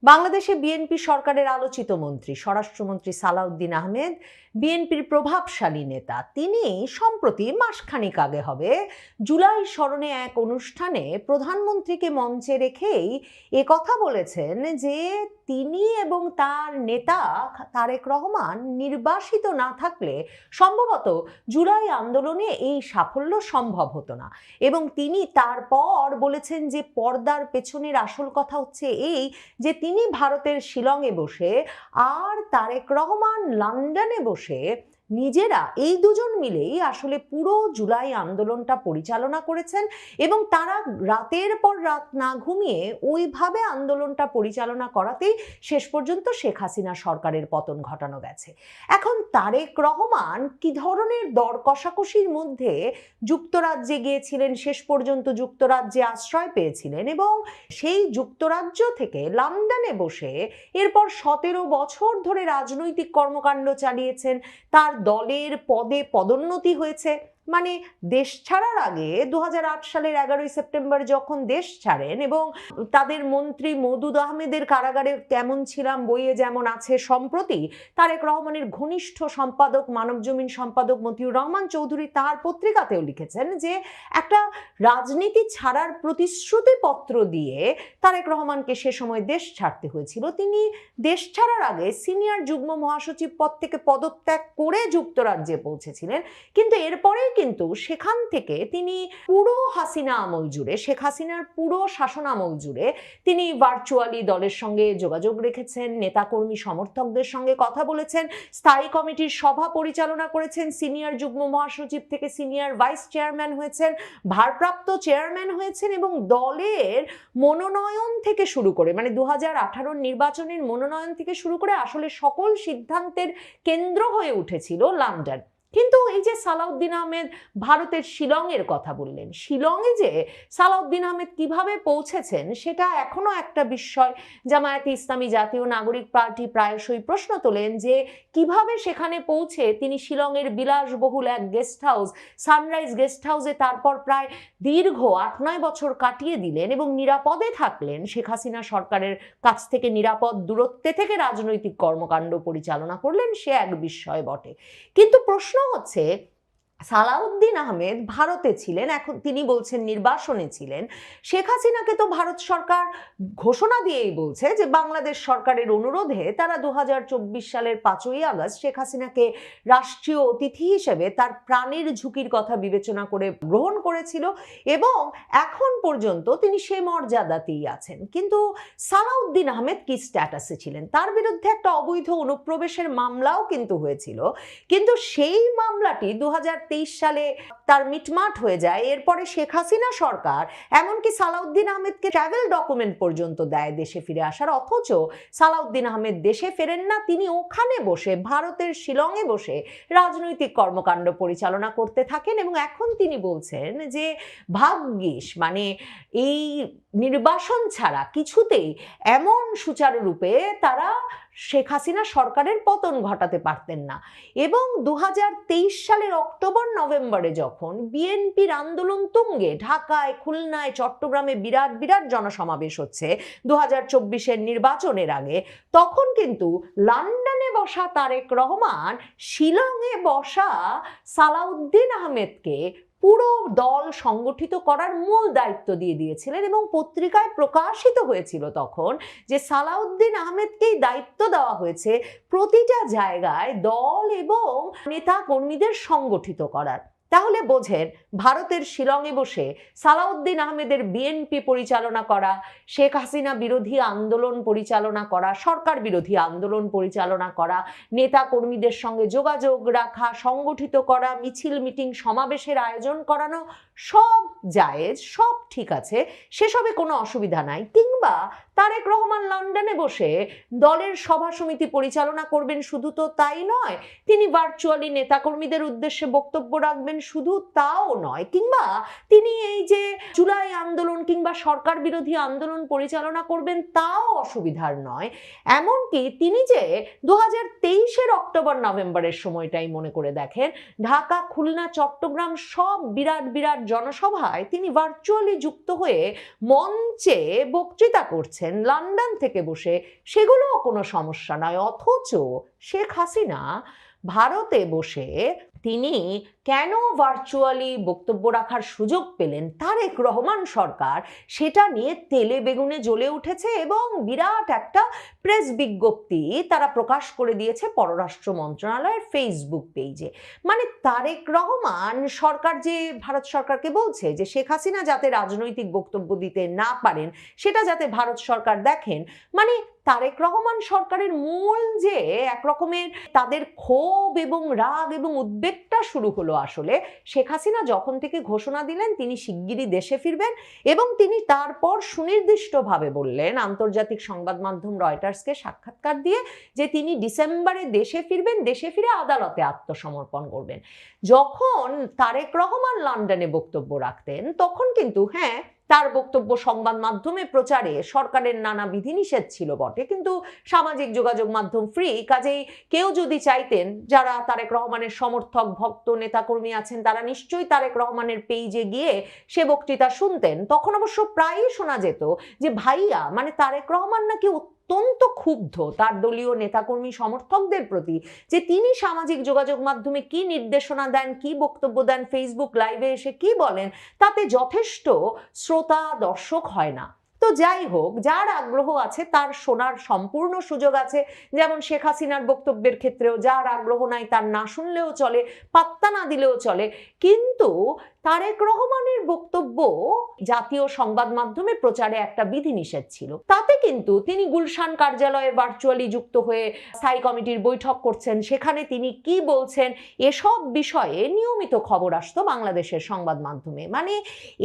বাংলাদেশে বিএনপি সরকারের আলোচিত মন্ত্রী স্বরাষ্ট্রমন্ত্রী সালাউদ্দিন আহমেদ বিএনপির প্রভাবশালী নেতা। তিনি সম্প্রতি মাসখানেক আগে হবে জুলাই স্মরণে এক অনুষ্ঠানে প্রধানমন্ত্রীকে মঞ্চে রেখেই একথা বলেছেন যে তিনি এবং তার নেতা তারেক রহমান নির্বাসিত না থাকলে সম্ভবত জুলাই আন্দোলনে এই সাফল্য সম্ভব হতো না। এবং তিনি তারপর বলেছেন যে পর্দার পেছনের আসল কথা হচ্ছে এই যে তিনি ভারতের শিলংয়ে বসে আর তারেক রহমান লন্ডনে বসে নিজেরা এই দুজন মিলেই আসলে পুরো জুলাই আন্দোলনটা পরিচালনা করেছেন এবং তারা রাতের পর রাত না ঘুমিয়ে ওইভাবে আন্দোলনটা পরিচালনা করাতেই শেষ পর্যন্ত শেখ হাসিনা সরকারের পতন ঘটানো গেছে। এখন তারেক রহমান কি ধরনের দর কষাকষির মধ্যে যুক্তরাজ্যে গিয়েছিলেন, শেষ পর্যন্ত যুক্তরাজ্যে আশ্রয় পেয়েছিলেন এবং সেই যুক্তরাজ্য থেকে লন্ডনে বসে এরপর 17 বছর ধরে রাজনৈতিক কর্মকাণ্ড চালিয়েছেন। তার দলের পদে পদোন্নতি হয়েছে, মানে দেশ ছাড়ার আগে 2008 সালের 11ই সেপ্টেম্বর যখন দেশ ছাড়েন এবং তাদের মন্ত্রী মওদুদ আহমেদের কারাগারে কেমন ছিলাম বইয়ে যেমন আছে, সম্প্রতি তারেক রহমানের ঘনিষ্ঠ সম্পাদক মানবজমিন সম্পাদক মতিউর রহমান চৌধুরী তার পত্রিকাতেও লিখেছেন যে একটা রাজনীতি ছাড়ার প্রতিশ্রুতিপত্র দিয়ে তারেক রহমানকে সে সময় দেশ ছাড়তে হয়েছিল। তিনি দেশ ছাড়ার আগে সিনিয়র যুগ্ম মহাসচিব পদ থেকে পদত্যাগ করে যুক্তরাজ্যে পৌঁছেছিলেন, কিন্তু এরপরেই কিন্তু সেখান থেকে তিনি পুরো হাসিনা আমল জুড়ে, শেখ হাসিনার পুরো শাসন আমল জুড়ে তিনি ভার্চুয়ালি দলের সঙ্গে যোগাযোগ রেখেছেন, নেতাকর্মী সমর্থকদের সঙ্গে কথা বলেছেন, স্থায়ী কমিটির সভা পরিচালনা করেছেন, সিনিয়র যুগ্ম মহাসচিব থেকে সিনিয়র ভাইস চেয়ারম্যান হয়েছেন, ভারপ্রাপ্ত চেয়ারম্যান হয়েছেন এবং দলের মনোনয়ন থেকে শুরু করে, মানে 2018 নির্বাচনের মনোনয়ন থেকে শুরু করে আসলে সকল সিদ্ধান্তের কেন্দ্র হয়ে উঠেছিল লন্ডন। কিন্তু এই যে সালাউদ্দিন আহমেদ ভারতের শিলংয়ের কথা বললেন, শিলংয়ে যে সালাউদ্দিন আহমেদ কিভাবে পৌঁছেছেন সেটা এখনো একটা বিস্ময়। জামায়াতে ইসলামী জাতীয় নাগরিক পার্টি প্রায়শই প্রশ্ন তোলেন যে কিভাবে সেখানে পৌঁছে তিনি শিলংয়ের বিলাসবহুল এক গেস্ট হাউস, সানরাইজ গেস্ট হাউসে তারপর প্রায় দীর্ঘ 8-9 বছর কাটিয়ে দিলেন এবং নিরাপদে থাকলেন, শেখ হাসিনা সরকারের কাছ থেকে নিরাপদ দূরত্বে থেকে রাজনৈতিক কর্মকাণ্ড পরিচালনা করলেন, সে এক বিস্ময় বটে। কিন্তু প্রশ্ন হচ্ছে সালাউদ্দিন আহমেদ ভারতে ছিলেন, এখন তিনি বলছেন নির্বাসনে ছিলেন। শেখ হাসিনাকে তো ভারত সরকার ঘোষণা দিয়েই বলছে যে বাংলাদেশ সরকারের অনুরোধে তারা 2024 সালের 5ই আগস্ট শেখ হাসিনাকে রাষ্ট্রীয় অতিথি হিসেবে তার প্রাণের ঝুঁকির কথা বিবেচনা করে গ্রহণ করেছিল এবং এখন পর্যন্ত তিনি সে মর্যাদাতেই আছেন। কিন্তু সালাউদ্দিন আহমেদ কি স্ট্যাটাসে ছিলেন? তার বিরুদ্ধে একটা অবৈধ অনুপ্রবেশের মামলাও কিন্তু হয়েছিল, কিন্তু সেই মামলাটি 2023 সালে তার মিটমাট হয়ে যায়। এরপরে শেখ হাসিনা সরকার এমনকি সালাউদ্দিন আহমেদকে ট্রাভেল ডকুমেন্ট পর্যন্ত দেয় দেশে ফিরে আসার, অথচ সালাউদ্দিন আহমেদ দেশে ফেরেন না, তিনি ওখানে বসে ভারতের শিলংয়ে বসে রাজনৈতিক কর্মকাণ্ড পরিচালনা করতে থাকেন এবং এখন তিনি বলছেন যে ভাগ্যিস, মানে এই নির্বাসন ছাড়া কিছুতেই এমন সুচারুরূপে তারা শেখ হাসিনা সরকারের পতন ঘটাতে পারতেন না। এবং 2023 সালের অক্টোবর-নভেম্বরে যখন বিএনপির আন্দোলন তুঙ্গে ঢাকায়, খুলনায়, চট্টগ্রামে বিরাট বিরাট জনসমাবেশ হচ্ছে 2024-এর নির্বাচনের আগে, তখন কিন্তু লন্ডনে বসা তারেক রহমান শিলংয়ে বসা সালাউদ্দিন আহমেদকে পুরো দল সংগঠিত করার মূল দায়িত্ব দিয়ে দিয়েছিলেন এবং পত্রিকায় প্রকাশিত হয়েছিল তখন যে সালাউদ্দিন আহমেদকেই দায়িত্ব দেওয়া হয়েছে প্রতিটা জায়গায় দল এবং নেতা কর্মীদের সংগঠিত করার। তাহলে বোঝেন, ভারতের শিলংয়ে বসে সালাউদ্দিন আহমেদের বিএনপি পরিচালনা করা, শেখ হাসিনা বিরোধী আন্দোলন পরিচালনা করা, সরকার বিরোধী আন্দোলন পরিচালনা করা, নেতা কর্মীদের সঙ্গে যোগাযোগ রাখা, সংগঠিত করা, মিছিল মিটিং সমাবেশের আয়োজন করানো, সব জায়েজ, সব ঠিক আছে, সেসবে কোনো অসুবিধা নাই। কিংবা তারেক রহমান লন্ডনে বসে দলের সভা সমিতি পরিচালনা করবেন, শুধু তো তাই নয়, তিনি ভার্চুয়ালি নেতাকর্মীদের উদ্দেশ্যে বক্তব্য রাখবেন, শুধু তাও নয়, কিংবা তিনি এই যে জুলাই আন্দোলন কিংবা সরকার বিরোধী আন্দোলন পরিচালনা করবেন, তাও অসুবিধার নয়। এমনকি তিনি যে 2023-এর অক্টোবর-নভেম্বরের সময়টাই মনে করে দেখেন, ঢাকা, খুলনা, চট্টগ্রাম সব বিরাট বিরাট জনসভায় তিনি ভার্চুয়ালি যুক্ত হয়ে মঞ্চে বক্তৃতা করছেন পাচ্ছেন লন্ডন থেকে বসে, সেগুলোও কোনো সমস্যা নয়। অথচ শেখ হাসিনা ভারতে বসে তিনি কেন ভার্চুয়ালি বক্তব্য রাখার সুযোগ পেলেন, তারেক রহমান সরকার সেটা নিয়ে তেলে বেগুনে জ্বলে উঠেছে এবং বিরাট একটা প্রেস বিজ্ঞপ্তি তারা প্রকাশ করে দিয়েছে পররাষ্ট্র মন্ত্রণালয়ের ফেসবুক পেজে। মানে তারেক রহমান সরকার যে ভারত সরকারকে বলছে যে শেখ হাসিনা যাতে রাজনৈতিক বক্তব্য দিতে না পারেন সেটা যাতে ভারত সরকার দেখেন। মানে তারেক রহমান সরকারের মূল যে একরকমের তাদের ক্ষোভ এবং রাগ এবং উদ্বেগটা শুরু হলো আসলে শেখ হাসিনা যখন থেকে ঘোষণা দিলেন তিনি শিগগিরই দেশে ফিরবেন, এবং তিনি তারপর সুনির্দিষ্টভাবে বললেন আন্তর্জাতিক সংবাদ মাধ্যম রয়টার্সকে সাক্ষাৎকার দিয়ে যে তিনি ডিসেম্বরে দেশে ফিরবেন, দেশে ফিরে আদালতে আত্মসমর্পণ করবেন। যখন তারেক রহমান লন্ডনে বক্তব্য রাখতেন তখন কিন্তু তার বক্তব্য সংবাদ মাধ্যমে প্রচারে সরকারের নানা বিধিনিষেধ ছিল বটে, কিন্তু সামাজিক যোগাযোগ মাধ্যম ফ্রি, কাজেই কেউ যদি চাইতেন, যারা তারেক রহমানের সমর্থক ভক্ত নেতাকর্মী আছেন তারা নিশ্চয়ই তারেক রহমানের পেজে গিয়ে সে বক্তৃতা শুনতেন। তখন অবশ্য প্রায়ই শোনা যেত যে ভাইয়া মানে তারেক রহমান নাকি অত্যন্ত ক্ষুব্ধ তার দলীয় নেতাকর্মী সমর্থকদের প্রতি, যে তিনি সামাজিক যোগাযোগ মাধ্যমে কি নির্দেশনা দেন, কি বক্তব্য দেন, ফেসবুক লাইভে এসে কি বলেন, তাতে যথেষ্ট শ্রোতা দর্শক হয় না। তো যাই হোক, যার আগ্রহ আছে তার শোনার সম্পূর্ণ সুযোগ আছে, যেমন শেখ হাসিনার বক্তব্যের ক্ষেত্রেও যার আগ্রহ নাই তার না শুনলেও চলে, পাত্তা না দিলেও চলে। কিন্তু তারেক রহমানের বক্তব্য জাতীয় সংবাদ মাধ্যমে প্রচারে একটা বিধিনিষেধ ছিল, তাতে কিন্তু তিনি গুলশান কার্যালয়ে ভার্চুয়ালি যুক্ত হয়ে স্থায়ী কমিটির বৈঠক করছেন, সেখানে তিনি কি বলছেন এসব বিষয়ে নিয়মিত খবর আসতো বাংলাদেশের সংবাদ মাধ্যমে। মানে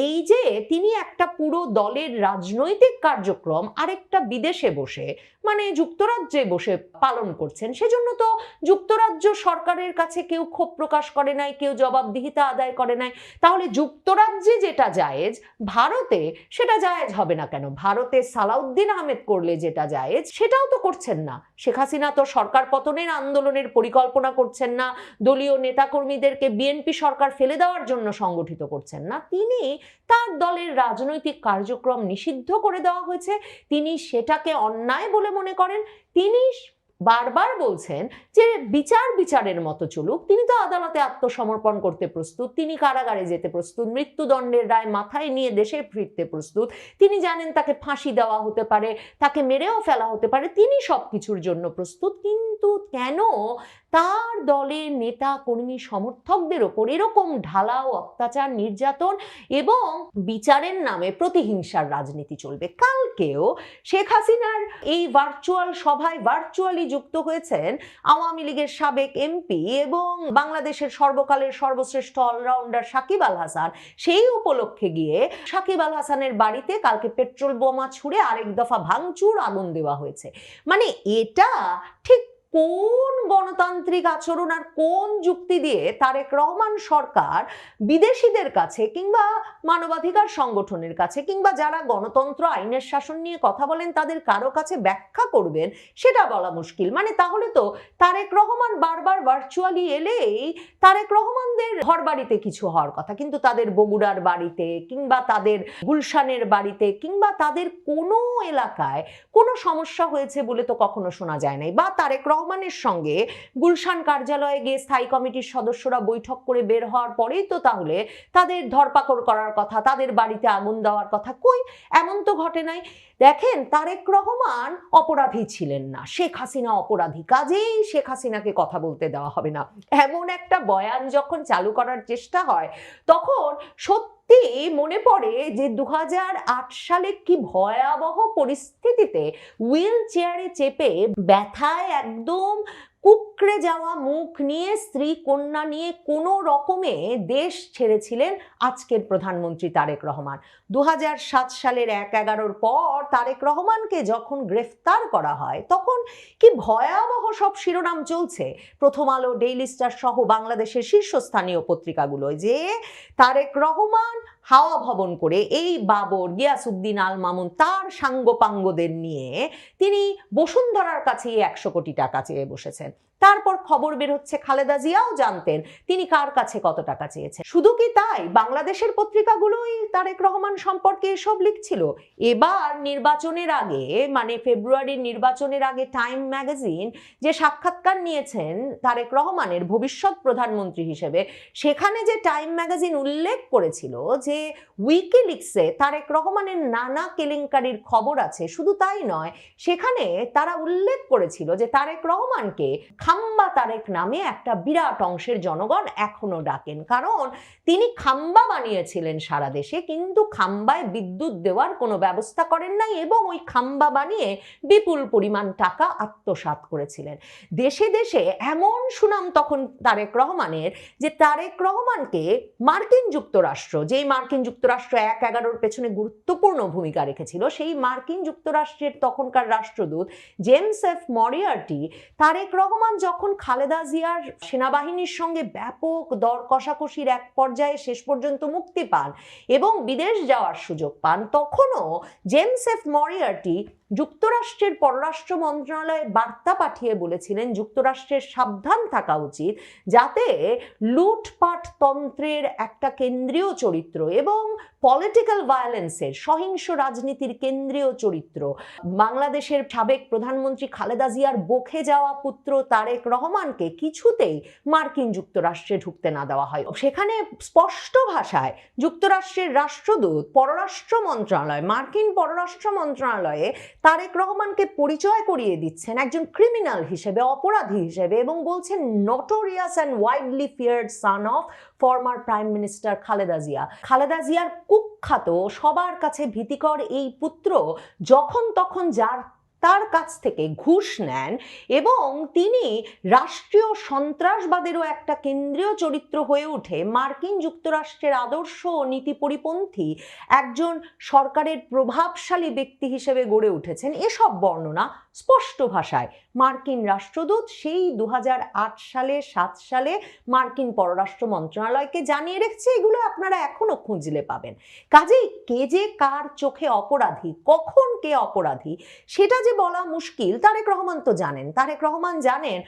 এই যে তিনি একটা পুরো দলের রাজনৈতিক কার্যক্রম আরেকটা বিদেশে বসে মানে যুক্তরাজ্যে বসে পালন করছেন, সেজন্য তো যুক্তরাজ্য সরকারের কাছে কেউ ক্ষোভ প্রকাশ করে নাই, কেউ জবাবদিহিতা আদায় করে নাই। তাহলে যুক্তরাজ্যে যেটা জায়েজ ভারতে সেটা জায়েজ হবে না কেন? ভারতে সালাউদ্দিন আহমেদ করলে যেটা জায়েজ সেটাও তো করছেন না। শেখ হাসিনা তো সরকার পতনের আন্দোলনের পরিকল্পনা করছেন না, দলীয় নেতাকর্মীদেরকে বিএনপি সরকার ফেলে দেওয়ার জন্য সংগঠিত করছেন না, তিনি তার দলের রাজনৈতিক কার্যক্রম নিষিদ্ধ করে দেওয়া হয়েছে, তিনি সেটাকে অন্যায় বলে মনে করেন। তিনি বারবার বলছেন যে বিচারের মতো চলুক, তিনি তো আদালতে আত্মসমর্পণ করতে প্রস্তুত, তিনি কারাগারে যেতে প্রস্তুত, মৃত্যুদণ্ডের রায় মাথায় নিয়ে দেশে ফিরতে প্রস্তুত, তিনি জানেন তাকে ফাঁসি দেওয়া হতে পারে, তাকে মেরেও ফেলা হতে পারে, তিনি সবকিছুর জন্য প্রস্তুত। কিন্তু কেন তার দলের নেতা কর্মী সমর্থকদের ওপর এরকম ঢালাও অত্যাচার, নির্যাতন এবং বিচারের নামে প্রতিহিংসার রাজনীতি চলবে? কালকেও শেখ হাসিনার এই ভার্চুয়াল সভায় ভার্চুয়ালি যুক্ত হয়েছেন আওয়ামী লীগের সাবেক এমপি এবং বাংলাদেশের সর্বকালের সর্বশ্রেষ্ঠ অলরাউন্ডার সাকিব আল হাসান। সেই উপলক্ষে গিয়ে সাকিব আল হাসানের বাড়িতে কালকে পেট্রোল বোমা ছুড়ে আরেক দফা ভাঙচুর, আগুন দেওয়া হয়েছে। মানে এটা ঠিক কোন গণতান্ত্রিক আচরণ আর কোন যুক্তি দিয়ে তারেক রহমান সরকার বিদেশিদের কাছে কিংবা মানবাধিকার সংগঠনের কাছে কিংবা যারা গণতন্ত্র আইনের শাসন নিয়ে কথা বলেন তাদের কারো কাছে ব্যাখ্যা করবেন সেটা বলা মুশকিল। মানে তাহলে তো তারেক রহমান বারবার ভার্চুয়ালি এলেই তারেক রহমানদের ঘর বাড়িতে কিছু হওয়ার কথা, কিন্তু তাদের বগুড়ার বাড়িতে কিংবা তাদের গুলশানের বাড়িতে কিংবা তাদের কোনো এলাকায় কোনো সমস্যা হয়েছে বলে তো কখনো শোনা যায় নাই। বা তারেক রহমানের সঙ্গে গুলশান কার্যালয়ে গিয়ে স্থায়ী কমিটির সদস্যরা বৈঠক করে বের হওয়ার পরেই তো তাহলে তাদের ধরপাকড় করার কথা, তাদের বাড়িতে আগুন দেওয়ার কথা, কই এমন তো ঘটে নাই। দেখেন, তারেক রহমান অপরাধী ছিলেন না, শেখ হাসিনা অপরাধী, কাজেই শেখ হাসিনাকে কথা বলতে দেওয়া হবে না, এমন একটা বয়ান যখন চালু করার চেষ্টা হয় তখন সত্যি মনে পড়ে যে 2008 সালে কি ভয়াবহ পরিস্থিতিতে হুইল চেয়ারে চেপে ব্যথায় একদম কুকড়ে যাওয়া মুখ নিয়ে স্ত্রী কন্যা নিয়ে কোনো রকমে দেশ ছেড়েছিলেন আজকের প্রধানমন্ত্রী তারেক রহমান। 2007 সালের 1/11 পর তারেক রহমানকে যখন গ্রেফতার করা হয় তখন কি ভয়াবহ সব শিরোনাম চলছে প্রথম আলো, ডেইলি স্টার সহ বাংলাদেশের শীর্ষস্থানীয় পত্রিকাগুলোয় যে তারেক রহমান হাওয়া ভবন করে এই বাবর, গিয়াসউদ্দিন আল মামুন তার সাঙ্গপাঙ্গদের নিয়ে তিনি বসুন্ধরার কাছে 100 কোটি টাকা চেয়ে বসেছেন। তারপর খবর বের হচ্ছে খালেদা জিয়াও জানতেন তিনি কার কাছে কত টাকা চেয়েছেন। শুধু কি তাই, বাংলাদেশের পত্রিকাগুলোই তারেক রহমান সম্পর্কে এসব লিখছিল। এবার নির্বাচনের আগে, মানে ফেব্রুয়ারির নির্বাচনের আগে টাইম ম্যাগাজিন যে সাক্ষাৎকার নিয়েছেন তারেক রহমানের ভবিষ্যৎ প্রধানমন্ত্রী হিসেবে, সেখানে যে টাইম ম্যাগাজিন উল্লেখ করেছিল যে উইকিলিক্সে তারেক রহমানের নানা কেলেঙ্কারির খবর আছে, শুধু তাই নয়, সেখানে তারা উল্লেখ করেছিল যে তারেক রহমানকে খাম্বা তারেক নামে একটা বিরাট অংশের জনগণ এখনো ডাকেন, কারণ তিনি খাম্বা বানিয়েছিলেন সারা দেশে, কিন্তু খাম্বায় বিদ্যুৎ দেওয়ার কোনো ব্যবস্থা করেন নাই এবং ওই খাম্বা বানিয়ে বিপুল পরিমাণ টাকা আত্মসাৎ করেছিলেন। দেশে দেশে এমন সুনাম তখন তারেক রহমানের যে তারেক রহমানকে মার্কিন যুক্তরাষ্ট্র, যেই মার্কিন যুক্তরাষ্ট্র 1/11 পেছনে গুরুত্বপূর্ণ ভূমিকা রেখেছিল, সেই মার্কিন যুক্তরাষ্ট্রের তখনকার রাষ্ট্রদূত James F Moriarty Tarique Rahman যখন খালেদা জিয়ার সেনাবাহিনীর সঙ্গে ব্যাপক দর কষাকষির এক পর্যায়ে শেষ পর্যন্ত মুক্তি পান এবং বিদেশ যাওয়ার সুযোগ পান, তখনও জেমস এফ মরিয়ার্টি যুক্তরাষ্ট্রের পররাষ্ট্র মন্ত্রণালয়ে বার্তা পাঠিয়ে বলেছিলেন যুক্তরাষ্ট্রের সাবধান থাকা উচিত, যাতে লুটপাট তন্ত্রের একটা কেন্দ্রীয় চরিত্র এবং পলিটিক্যাল ভায়োলেন্সের, সহিংস রাজনীতির কেন্দ্রীয় চরিত্র বাংলাদেশের সাবেক প্রধানমন্ত্রী খালেদা জিয়ার বকে যাওয়া পুত্র তারেক রহমানকে কিছুতেই মার্কিন যুক্তরাষ্ট্রে ঢুকতে না দেওয়া হয়। সেখানে স্পষ্ট ভাষায় যুক্তরাষ্ট্রের রাষ্ট্রদূত পররাষ্ট্র মন্ত্রণালয়, মার্কিন পররাষ্ট্র মন্ত্রণালয়ে তারেক রহমানকে পরিচয় করিয়ে দিচ্ছেন একজন ক্রিমিনাল হিসেবে, অপরাধী হিসেবে, এবং বলছেন notorious and widely feared son of former prime minister Khaleda Zia. Khaleda জিয়ার কুখ্যাত, সবার কাছে ভীতিকর এই পুত্র যখন তখন তার কাছ থেকে ঘুষ নেন এবং তিনি রাষ্ট্রীয় সন্ত্রাসবাদেরও একটা কেন্দ্রীয় চরিত্র হয়ে উঠে মার্কিন যুক্তরাষ্ট্রের আদর্শ ও নীতি পরিপন্থী একজন সরকারের প্রভাবশালী ব্যক্তি হিসেবে গড়ে উঠেছেন, এসব বর্ণনা স্পষ্ট ভাষায় মার্কিন রাষ্ট্রদূত সেই 2008-7 সালে মার্কিন পররাষ্ট্র মন্ত্রণালয়কে জানিয়ে রেখেছে। এগুলো আপনারা এখনো খুঁজলে পাবেন। কাজেই কে যে কার চোখে অপরাধী, কখন কে অপরাধী, সেটা যে বলা মুশকিল। তারেক রহমান তো জানেন, তারেক রহমান জানেন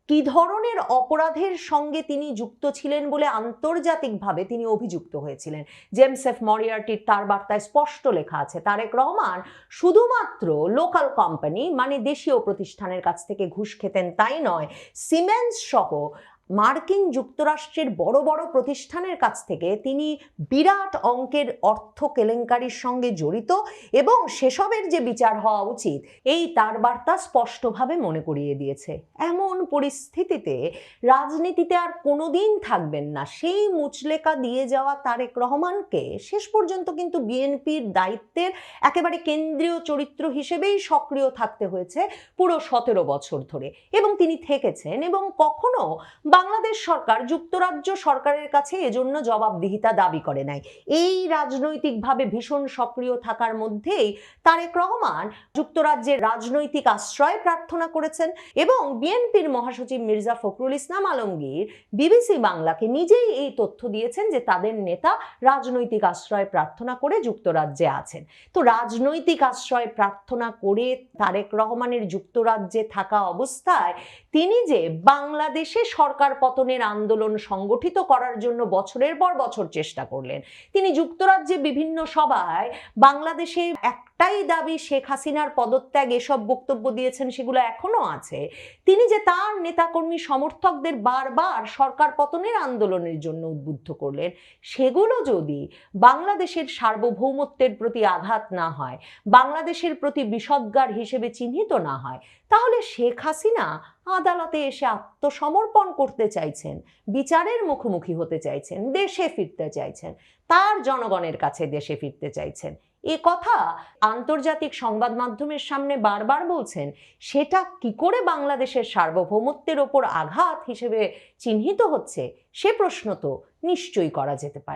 কি ধরনের অপরাধের সঙ্গে তিনি যুক্ত ছিলেন বলে আন্তর্জাতিকভাবে তিনি অভিযুক্ত হয়েছিলেন। জেমস এফ মরিয়ার্টির তার বার্তায় স্পষ্ট লেখা আছে তারেক রহমান শুধুমাত্র লোকাল কোম্পানি, মানে দেশীয় প্রতিষ্ঠানের কাছ থেকে ঘুষ খেতেন তাই নয়, সিমেন্স সহ মার্কিন যুক্তরাষ্ট্রের বড় বড় প্রতিষ্ঠানের কাছ থেকে তিনি বিরাট অঙ্কের অর্থ কেলেঙ্কারির সঙ্গে জড়িত এবং সেসবের যে বিচার হওয়া উচিত, এই তার বার্তা স্পষ্টভাবে মনে করিয়ে দিয়েছে। এমন পরিস্থিতিতে রাজনীতিতে আর কোনোদিন থাকবেন না সেই মুচলেকা দিয়ে যাওয়া তারেক রহমানকে শেষ পর্যন্ত কিন্তু বিএনপির দায়িত্বের একেবারে কেন্দ্রীয় চরিত্র হিসেবেই সক্রিয় থাকতে হয়েছে পুরো 17 বছর ধরে, এবং তিনি থেকেছেন। এবং কখনো বাংলাদেশ সরকার যুক্তরাজ্য সরকারের কাছে এজন্য জবাবদিহিতা দাবি করে নাই। এই রাজনৈতিকভাবে ভীষণ সক্রিয় থাকার মধ্যেই তারেক রহমান যুক্তরাজ্যের রাজনৈতিক আশ্রয় প্রার্থনা করেছেন এবং বিএনপির মহাসচিব মির্জা ফখরুল ইসলাম আলমগীর বিবিসি বাংলাকে নিজেই এই তথ্য দিয়েছেন যে তাদের নেতা রাজনৈতিক আশ্রয় প্রার্থনা করে যুক্তরাজ্যে আছেন। তো রাজনৈতিক আশ্রয় প্রার্থনা করে তারেক রহমানের যুক্তরাজ্যে থাকা অবস্থায় তিনি যে বাংলাদেশে সরকার পতনের আন্দোলন সংগঠিত করার জন্য বছরের পর বছর চেষ্টা করলেন। তিনি যুক্তরাজ্যে বিভিন্ন সভায় বাংলাদেশে একটাই দাবি শেখ হাসিনার পদত্যাগ, এসব বক্তব্য দিয়েছেন, সেগুলো এখনো আছে। তিনি যে তার নেতাকর্মী সমর্থকদের বারবার সরকার পতনের আন্দোলনের জন্য উদ্বুদ্ধ করলেন, সেগুলো যদি বাংলাদেশের সার্বভৌমত্বের প্রতি আঘাত না হয়, বাংলাদেশের প্রতি বিষোদ্গার হিসেবে চিহ্নিত না হয়, তাহলে শেখ হাসিনা আদালতে এসে আত্মসমর্পণ করতে চাইছেন, বিচারের মুখোমুখি হতে চাইছেন, দেশে ফিরতে চাইছেন, তার জনগণের কাছে দেশে ফিরতে চাইছেন। এ কথা আন্তর্জাতিক সংবাদ মাধ্যমের সামনে বারবার বলছেন। সেটা কি করে বাংলাদেশের সার্বভৌমত্বের ওপর আঘাত হিসেবে চিহ্নিত হচ্ছে, সে প্রশ্ন তো নিশ্চয়ই করা যেতে পারে।